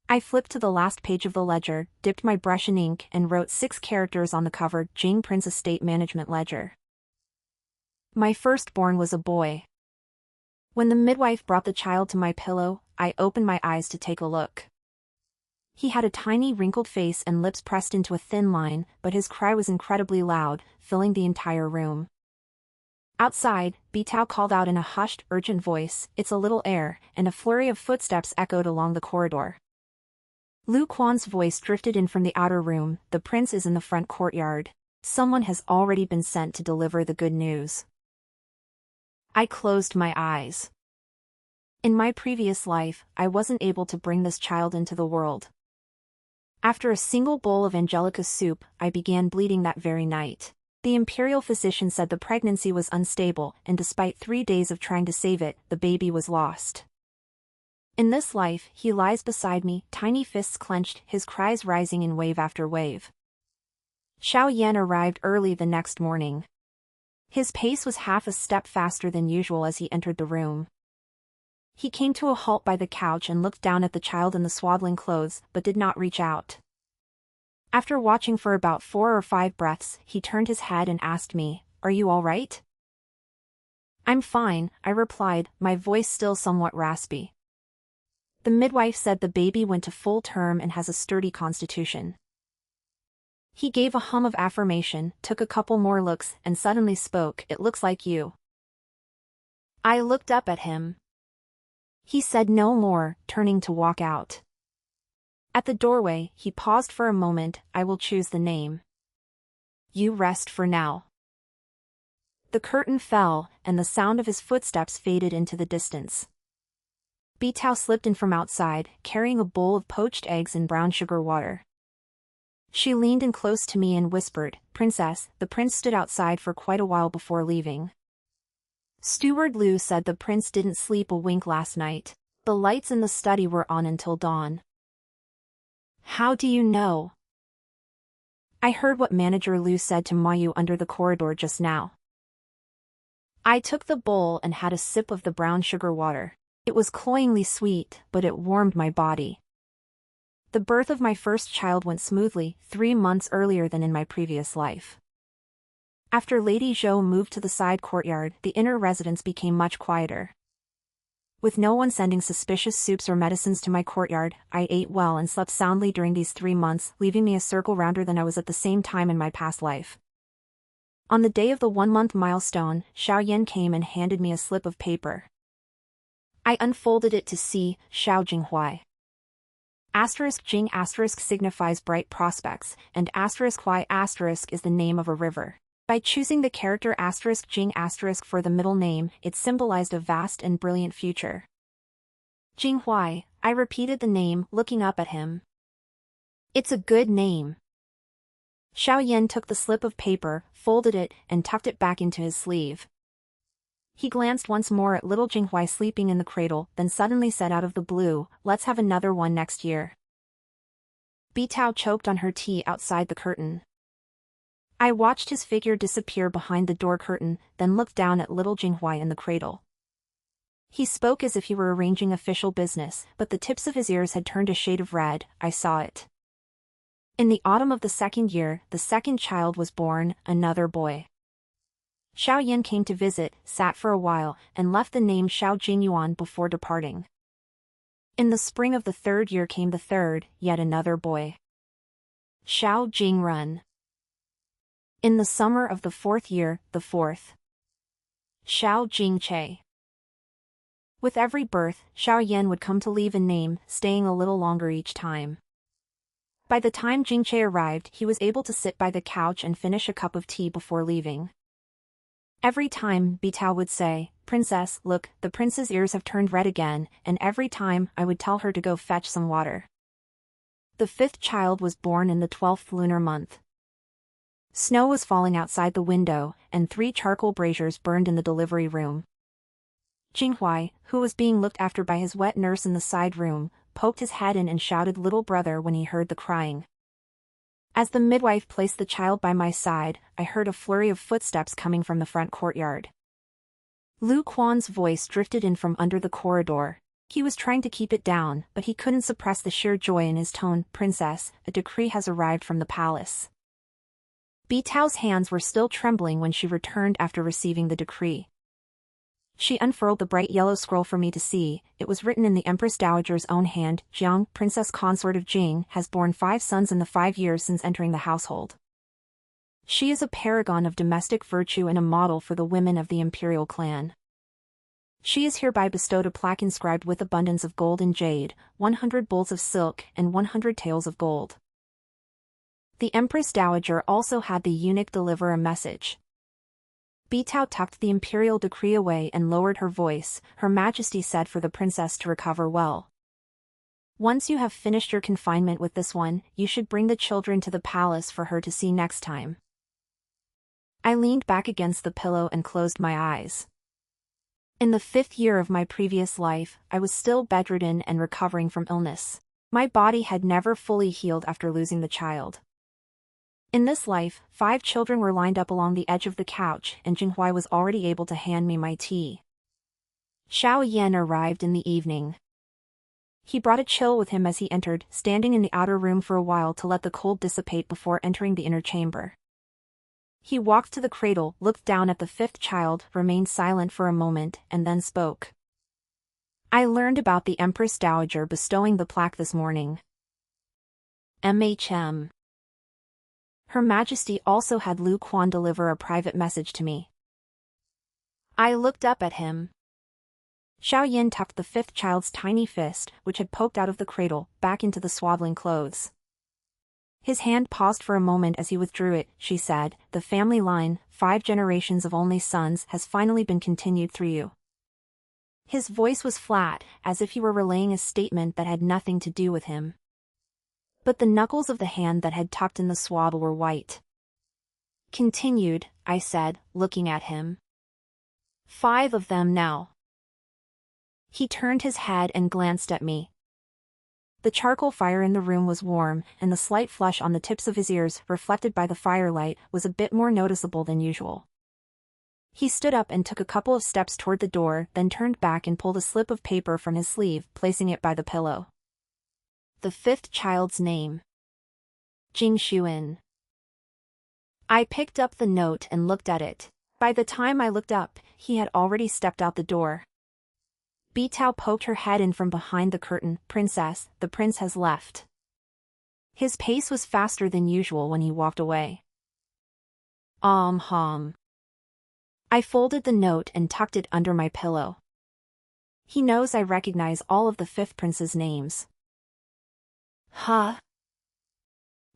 I flipped to the last page of the ledger, dipped my brush in ink and wrote 6 characters on the cover, Jing Prince Estate Management Ledger. My firstborn was a boy. When the midwife brought the child to my pillow, I opened my eyes to take a look. He had a tiny wrinkled face and lips pressed into a thin line, but his cry was incredibly loud, filling the entire room. Outside, Bitao called out in a hushed, urgent voice, "It's a little air," and a flurry of footsteps echoed along the corridor. Lu Quan's voice drifted in from the outer room, "The prince is in the front courtyard. Someone has already been sent to deliver the good news." I closed my eyes. In my previous life, I wasn't able to bring this child into the world. After a single bowl of Angelica soup, I began bleeding that very night. The imperial physician said the pregnancy was unstable, and despite 3 days of trying to save it, the baby was lost. In this life, he lies beside me, tiny fists clenched, his cries rising in wave after wave. Xiaoyan arrived early the next morning. His pace was half a step faster than usual as he entered the room. He came to a halt by the couch and looked down at the child in the swaddling clothes, but did not reach out. After watching for about 4 or 5 breaths, he turned his head and asked me, "Are you all right?" "I'm fine," I replied, my voice still somewhat raspy. The midwife said the baby went to full term and has a sturdy constitution. He gave a hum of affirmation, took a couple more looks, and suddenly spoke, "It looks like you." I looked up at him. He said no more, turning to walk out. At the doorway, he paused for a moment. "I will choose the name. You rest for now." The curtain fell, and the sound of his footsteps faded into the distance. Bitao slipped in from outside, carrying a bowl of poached eggs and brown sugar water. She leaned in close to me and whispered, "Princess." The prince stood outside for quite a while before leaving. Steward Liu said the prince didn't sleep a wink last night. The lights in the study were on until dawn. "How do you know?" "I heard what Manager Liu said to Mayu under the corridor just now." I took the bowl and had a sip of the brown sugar water. It was cloyingly sweet, but it warmed my body. The birth of my first child went smoothly, 3 months earlier than in my previous life. After Lady Zhou moved to the side courtyard, the inner residence became much quieter. With no one sending suspicious soups or medicines to my courtyard, I ate well and slept soundly during these 3 months, leaving me a circle rounder than I was at the same time in my past life. On the day of the 1-month milestone, Xiaoyan came and handed me a slip of paper. I unfolded it to see, Xiao Jinghuai. *Jing* signifies bright prospects, and *Y* is the name of a river. By choosing the character *Jing* for the middle name, it symbolized a vast and brilliant future. Jinghuai, I repeated the name, looking up at him. "It's a good name." Xiaoyan took the slip of paper, folded it, and tucked it back into his sleeve. He glanced once more at little Jinghuai sleeping in the cradle, then suddenly said out of the blue, "Let's have another one next year." Bitao choked on her tea outside the curtain. I watched his figure disappear behind the door curtain, then looked down at little Jinghuai in the cradle. He spoke as if he were arranging official business, but the tips of his ears had turned a shade of red. I saw it. In the autumn of the second year, the second child was born, another boy. Xiao Yan came to visit, sat for a while, and left the name Xiao Jingyuan before departing. In the spring of the third year came the third, yet another boy. Xiao Jingrun. In the summer of the fourth year, the fourth. Xiao Jingche. With every birth, Xiao Yan would come to leave a name, staying a little longer each time. By the time Jingche arrived, he was able to sit by the couch and finish a cup of tea before leaving. Every time, Bitao would say, "Princess, look, the prince's ears have turned red again," and every time, I would tell her to go fetch some water. The fifth child was born in the 12th lunar month. Snow was falling outside the window, and 3 charcoal braziers burned in the delivery room. Jinghuai, who was being looked after by his wet nurse in the side room, poked his head in and shouted "Little brother" when he heard the crying. As the midwife placed the child by my side, I heard a flurry of footsteps coming from the front courtyard. Lu Quan's voice drifted in from under the corridor. He was trying to keep it down, but he couldn't suppress the sheer joy in his tone. "Princess, a decree has arrived from the palace." Bitao's hands were still trembling when she returned after receiving the decree. She unfurled the bright yellow scroll for me to see. It was written in the Empress Dowager's own hand. "Jiang, Princess Consort of Jing, has borne 5 sons in the 5 years since entering the household. She is a paragon of domestic virtue and a model for the women of the imperial clan. She is hereby bestowed a plaque inscribed with abundance of gold and jade, 100 bolts of silk, and 100 tails of gold." The Empress Dowager also had the eunuch deliver a message. Bitao tucked the imperial decree away and lowered her voice. "Her Majesty said for the princess to recover well. Once you have finished your confinement with this one, you should bring the children to the palace for her to see next time." I leaned back against the pillow and closed my eyes. In the 5th year of my previous life, I was still bedridden and recovering from illness. My body had never fully healed after losing the child. In this life, 5 children were lined up along the edge of the couch, and Jinghuai was already able to hand me my tea. Xiao Yan arrived in the evening. He brought a chill with him as he entered, standing in the outer room for a while to let the cold dissipate before entering the inner chamber. He walked to the cradle, looked down at the 5th child, remained silent for a moment, and then spoke. "I learned about the Empress Dowager bestowing the plaque this morning. MHM. Her Majesty also had Lu Quan deliver a private message to me." I looked up at him. Xiao Yan tucked the 5th child's tiny fist, which had poked out of the cradle, back into the swaddling clothes. His hand paused for a moment as he withdrew it. She said, "The family line, 5 generations of only sons, has finally been continued through you." His voice was flat, as if he were relaying a statement that had nothing to do with him. But the knuckles of the hand that had tucked in the swaddle were white. "Continued," I said, looking at him. "5 of them now." He turned his head and glanced at me. The charcoal fire in the room was warm, and the slight flush on the tips of his ears, reflected by the firelight, was a bit more noticeable than usual. He stood up and took a couple of steps toward the door, then turned back and pulled a slip of paper from his sleeve, placing it by the pillow. The 5th child's name. Jing Xuan. I picked up the note and looked at it. By the time I looked up, he had already stepped out the door. Bitao poked her head in from behind the curtain. "Princess, the prince has left." His pace was faster than usual when he walked away. Hum. I folded the note and tucked it under my pillow. He knows I recognize all of the 5th prince's names. Huh?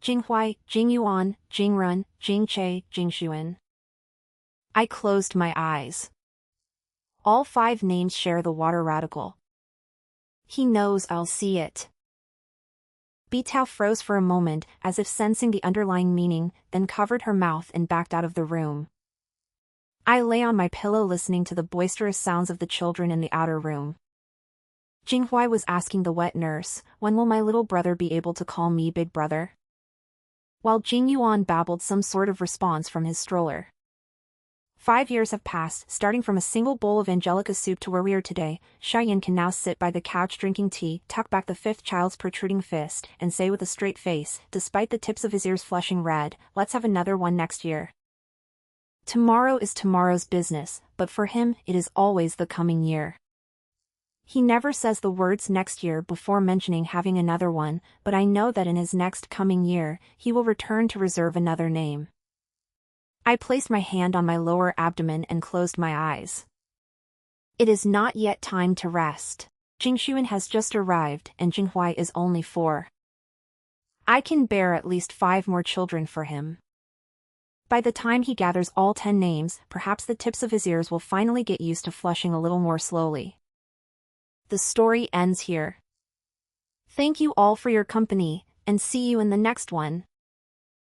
Jinghuai, Jingyuan, Jingrun, Jingche, Jingshuan. I closed my eyes. All 5 names share the water radical. He knows I'll see it. Bitao froze for a moment, as if sensing the underlying meaning, then covered her mouth and backed out of the room. I lay on my pillow listening to the boisterous sounds of the children in the outer room. Jinghuai was asking the wet nurse, "When will my little brother be able to call me big brother?" while Jing Yuan babbled some sort of response from his stroller. 5 years have passed, starting from a single bowl of Angelica soup to where we are today. Xiaoyan can now sit by the couch drinking tea, tuck back the fifth child's protruding fist, and say with a straight face, despite the tips of his ears flushing red, "Let's have another one next year." Tomorrow is tomorrow's business, but for him it is always the coming year. He never says the words next year before mentioning having another one, but I know that in his next coming year, he will return to reserve another name. I placed my hand on my lower abdomen and closed my eyes. It is not yet time to rest. Jing Xuan has just arrived and Jing Huai is only 4. I can bear at least 5 more children for him. By the time he gathers all 10 names, perhaps the tips of his ears will finally get used to flushing a little more slowly. The story ends here. Thank you all for your company, and see you in the next one.